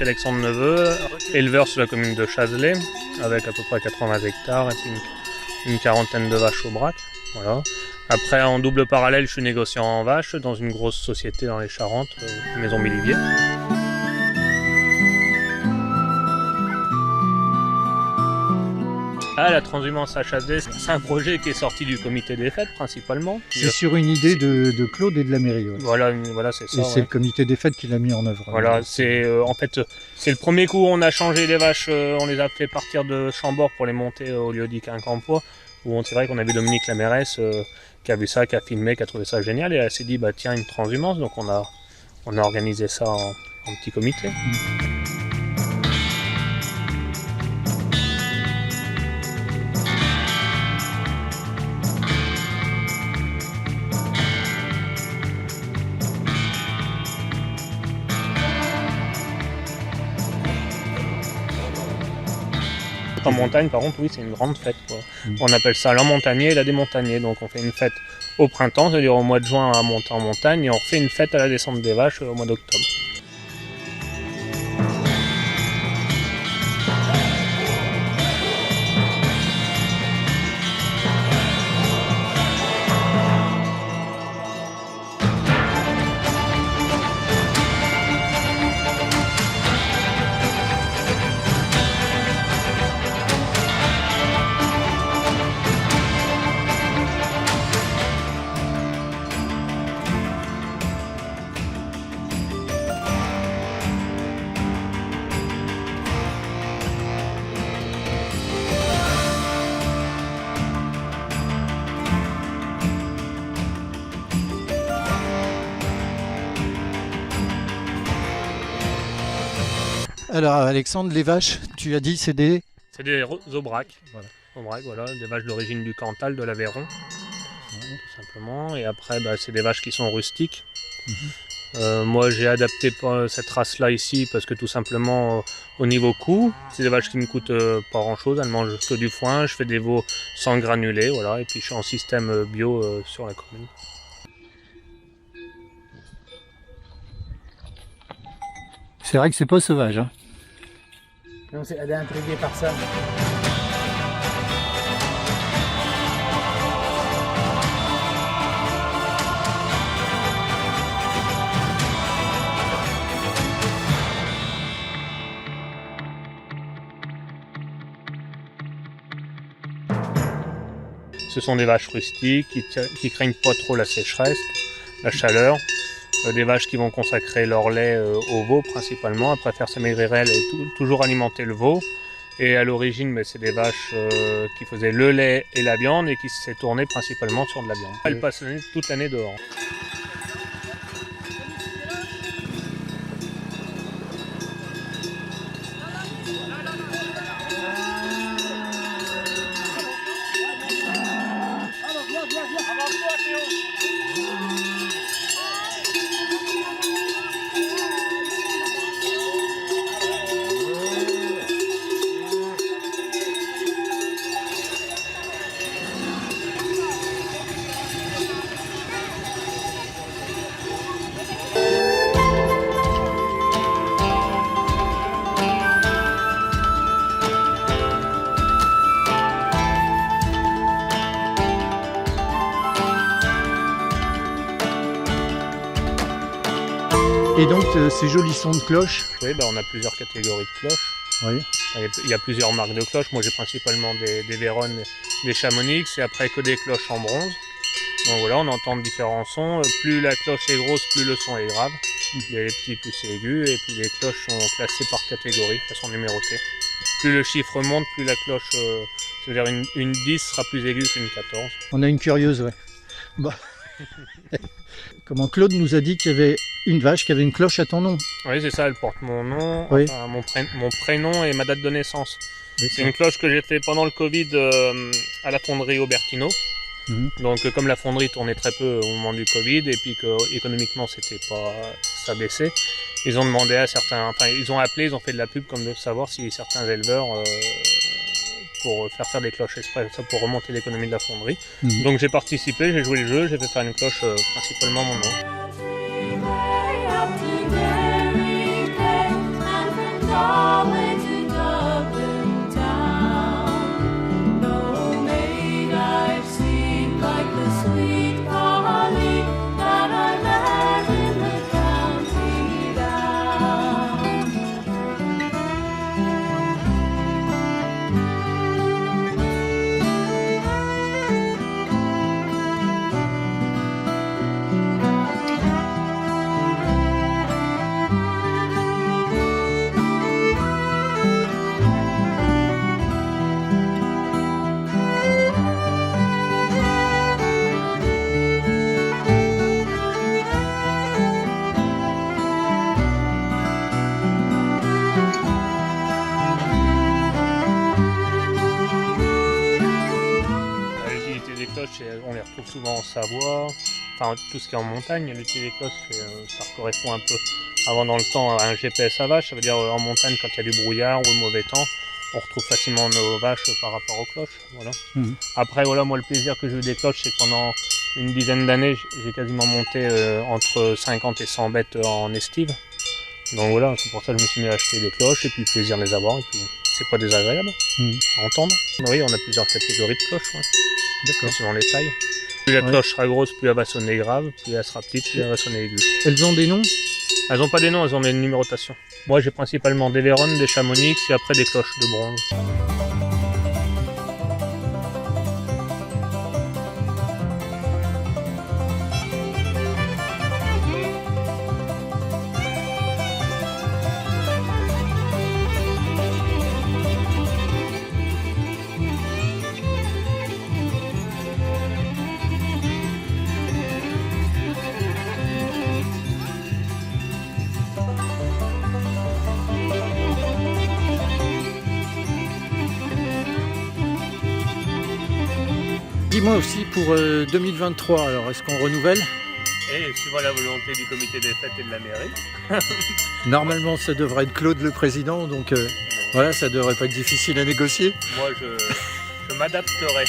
Alexandre Neveu, éleveur sur la commune de Chazelet, avec à peu près 80 hectares et puis une quarantaine de vaches au brac. Voilà. Après, en double parallèle, je suis négociant en vaches dans une grosse société dans les Charentes, Maison Bélivier. Ah, la transhumance à Chazelet, c'est un projet qui est sorti du comité des fêtes principalement. C'est sur une idée de Claude et de la mairie. Ouais. Voilà, c'est ça. Et c'est le comité des fêtes qui l'a mis en œuvre. Voilà, en fait, c'est le premier coup où on a changé les vaches, on les a fait partir de Chambord pour les monter au lieu-dit Quincampoix, où c'est vrai qu'on a vu Dominique la mairesse qui a vu ça, qui a filmé, qui a trouvé ça génial, et elle s'est dit, bah tiens, une transhumance, donc on a organisé ça en petit comité. En montagne, par contre, oui, c'est une grande fête, quoi. On appelle ça l'enmontagné et la démontagnée. Donc on fait une fête au printemps, c'est-à-dire au mois de juin à monter en montagne, et on refait une fête à la descente des vaches au mois d'octobre. Alors Alexandre, les vaches, tu as dit c'est des... C'est des aubracs, voilà, des vaches d'origine du Cantal, de l'Aveyron, tout simplement. Et après, c'est des vaches qui sont rustiques. Moi, j'ai adapté cette race-là ici parce que tout simplement, au niveau coût, c'est des vaches qui ne coûtent pas grand-chose. Elles mangent que du foin. Je fais des veaux sans granulés, voilà. Et puis je suis en système bio sur la commune. C'est vrai que c'est pas sauvage. Hein. Non, elle est intriguée par ça. Ce sont des vaches rustiques qui craignent pas trop la sécheresse, la chaleur. Des vaches qui vont consacrer leur lait au veau principalement, après faire sa maigrirelle et toujours alimenter le veau. Et à l'origine, c'est des vaches qui faisaient le lait et la viande et qui s'est tourné principalement sur de la viande. Elles passent toute l'année dehors. Et donc ces jolis sons de cloches. Oui, on a plusieurs catégories de cloches. Oui. Il y a plusieurs marques de cloches. Moi j'ai principalement des Véronnes, des Chamonix et après que des cloches en bronze. Donc voilà, on entend différents sons. Plus la cloche est grosse, plus le son est grave. Il y a les petits plus aigus et puis les cloches sont classées par catégorie, elles sont numérotées. Plus le chiffre monte, plus la cloche, c'est-à-dire une 10 sera plus aiguë qu'une 14. On a une curieuse, ouais. Bah. Comment Claude nous a dit qu'il y avait une vache qui avait une cloche à ton nom. Oui, c'est ça, elle porte mon nom, oui. Enfin, mon prénom et ma date de naissance. C'est une cloche que j'ai fait pendant le Covid à la fonderie Aubertino. Donc comme la fonderie tournait très peu au moment du Covid et puis que économiquement c'était pas, ça baissait, ils ont demandé à certains, enfin ils ont appelé, ils ont fait de la pub comme de savoir si certains éleveurs pour faire des cloches exprès, ça pour remonter l'économie de la fonderie. Donc j'ai participé, j'ai joué le jeu, j'ai fait faire une cloche principalement mon nom. souvent en Savoie, enfin tout ce qui est en montagne, l'utilité des cloches, ça correspond un peu avant dans le temps à un GPS à vache, ça veut dire en montagne quand il y a du brouillard ou le mauvais temps, on retrouve facilement nos vaches par rapport aux cloches. Voilà. Après voilà, moi le plaisir que j'ai eu des cloches, c'est que pendant une dizaine d'années, j'ai quasiment monté entre 50 et 100 bêtes en estive. Donc voilà, c'est pour ça que je me suis mis à acheter des cloches et puis le plaisir de les avoir et puis c'est pas désagréable à entendre. Oui, on a plusieurs catégories de cloches, ouais. D'accord. Selon les tailles. Plus la cloche sera grosse, plus elle va sonner grave, plus elle sera petite, plus elle va sonner aiguë. Elles ont des noms? Elles n'ont pas des noms, elles ont des numérotations. Moi j'ai principalement des Véronnes, des Chamonix et après des cloches de bronze. Dis-moi aussi pour 2023, alors est-ce qu'on renouvelle? Et suivant la volonté du comité des fêtes et de la mairie. Normalement ça devrait être Claude le président, donc voilà, ça devrait pas être difficile à négocier. Moi je m'adapterai.